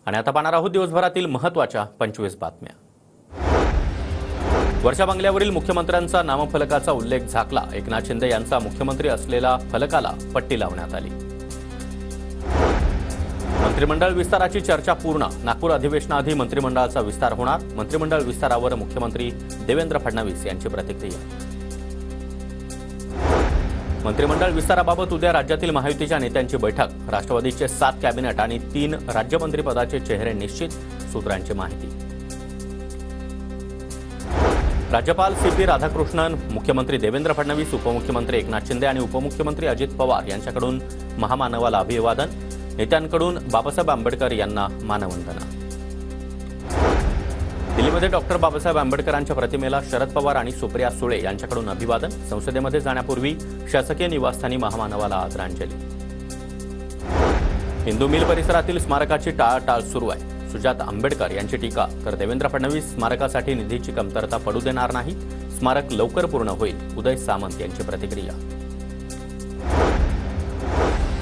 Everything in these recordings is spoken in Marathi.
आणि आता पाहणार आहोत दिवसभरातील महत्त्वाच्या 25 बातम्या। वर्षा बंगल्यावरील मुख्यमंत्र्यांचा नामफलकाचा उल्लेख झाकला। एकनाथ शिंदे यांचा मुख्यमंत्री असलेला फलकाला पट्टी लावण्यात आली। मंत्रिमंडळ विस्ताराची चर्चा पूर्ण। नागपूर अधिवेशनाआधी मंत्रिमंडळाचा विस्तार होणार। मंत्रिमंडळ विस्तारावर मुख्यमंत्री देवेंद्र फडणवीस यांची प्रतिक्रिया। मंत्रिमंडळ विस्ताराबाबत उद्या राज्यातील महायुतीच्या नेत्यांची बैठक। राष्ट्रवादीचे 7 कॅबिनेट आणि 3 राज्यमंत्रिपदाचे चेहरे निश्चित, सूत्रांची माहिती। राज्यपाल सीपी राधाकृष्णन, मुख्यमंत्री देवेंद्र फडणवीस, उपमुख्यमंत्री एकनाथ शिंदे आणि उपमुख्यमंत्री अजित पवार यांच्याकडून महामानवाला अभिवादन। नेत्यांकडून बाबासाहेब आंबेडकर यांना मानवंदना। दिल्लीमध्ये डॉक्टर बाबासाहेब आंबेडकरांच्या प्रतिमेला शरद पवार आणि सुप्रिया सुळे यांच्याकडून अभिवादन। संसदेमध्ये जाण्यापूर्वी शासकीय निवासस्थानी महामानवाला आदरांजली। हिंदू मिल परिसरातील स्मारकाची टाळाटाळ सुरू आहे। सुजात आंबेडकर यांची टीका, तर देवेंद्र फडणवीस स्मारकासाठी निधीची कमतरता पडू देणार नाही, स्मारक लवकर पूर्ण होईल, उदय सामंत यांची प्रतिक्रिया।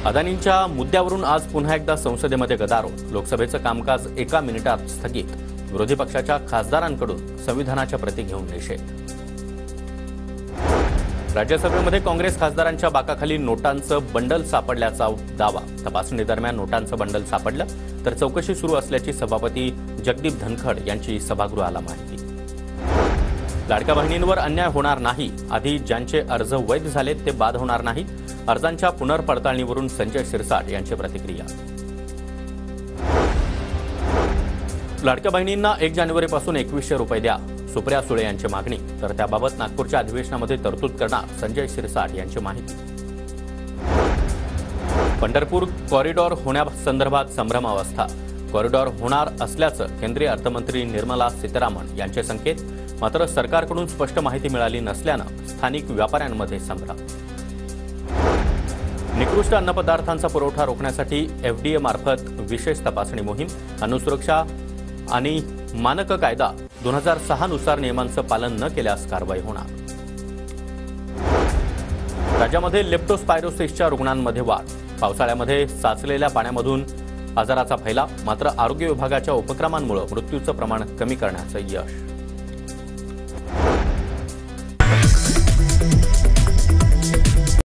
अदानींच्या मुद्द्यावरून आज पुन्हा एकदा संसदेमध्ये गदारोळ। लोकसभेचं कामकाज 1 मिनिटात स्थगित। विरोधी पक्षाच्या खासदारांकडून संविधानाच्या प्रती घेऊन निषेध। राज्यसभेमध्ये काँग्रेस खासदारांच्या बाकाखाली नोटांचं बंडल सापडल्याचा दावा। तपासणी दरम्यान नोटांचं बंडल सापडलं, तर चौकशी सुरू असल्याची सभापती जगदीप धनखड यांची सभागृहाला माहिती। लाडक्या बहिणींवर अन्याय होणार नाही, आधी ज्यांचे अर्ज वैध झालेत ते बाद होणार नाहीत। अर्जांच्या पुनर्पडताळणीवरून संजय शिरसाट यांची प्रतिक्रिया। लाडक्या बहिणींना 1 जानेवारीपासून 2100 रुपये द्या, सुप्रिया सुळे यांची मागणी, तर त्याबाबत नागपूरच्या अधिवेशनामध्ये तरतूद करणार, संजय शिरसाट यांची माहिती। पंढरपूर कॉरिडॉर होण्यासंदर्भात संभ्रमावस्था। कॉरिडॉर होणार असल्याचं केंद्रीय अर्थमंत्री निर्मला सीतारामन यांचे संकेत, मात्र सरकारकडून स्पष्ट माहिती मिळाली नसल्यानं स्थानिक व्यापाऱ्यांमध्ये संभ्रम। निकृष्ट अन्नपदार्थांचा पुरवठा रोखण्यासाठी एफडीए मार्फत विशेष तपासणी मोहीम। अन्नसुरक्षा आणि मानक कायदा 2006 नुसार नियमांचं पालन न केल्यास कारवाई होणार। राज्यामध्ये लेप्टोस्पायरोसिसच्या रुग्णांमध्ये वाढ। पावसाळ्यामध्ये साचलेल्या पाण्यामधून आजाराचा फैलाव, मात्र आरोग्य विभागाच्या उपक्रमांमुळे मृत्यूचं प्रमाण कमी करण्याचं यश।